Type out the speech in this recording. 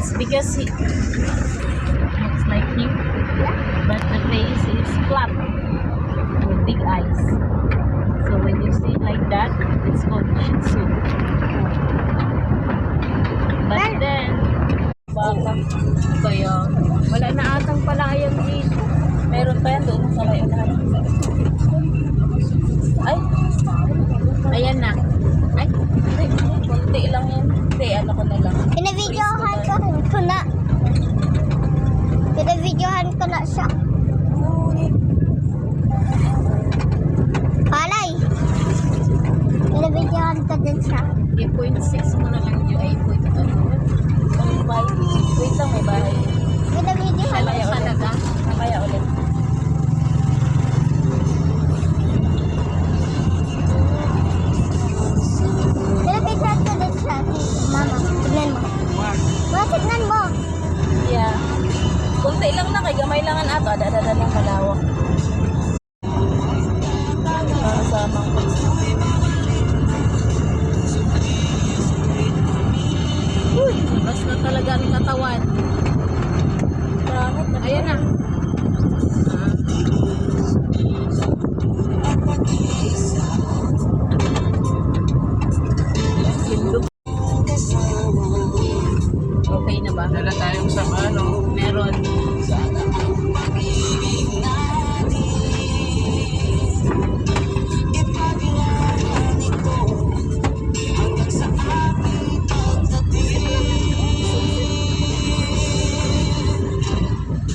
It's because he looks like him, but the face is flat with big eyes. So when you see it like that, it's called Shih Tzu. But then, baka kaya wala na atang palayan dito. Meron pa yan doon sa may unahan. Ay, ayan na. Ay, kunti lang yan. Hindi, ano ko na lang. Pinabidyohan ko na. Pinabidyohan ko na siya. Palay. Pinabidyohan ko din siya. 8.6 mo na lang yung 8.2. Ang bahay. Wait lang, may bahay. Pinabidyohan ko Kaya siya. talaga. Kaya ulit. Pinabidyohan ko din siya. Mama, tignan mo. Mama, tignan mo. Yeah. Kunti lang na kay gamay lang ang ato. Ada-ada lang kalawak. Para sa mga uy, labas na talaga ang katawan. Ayan na. Okay na ba?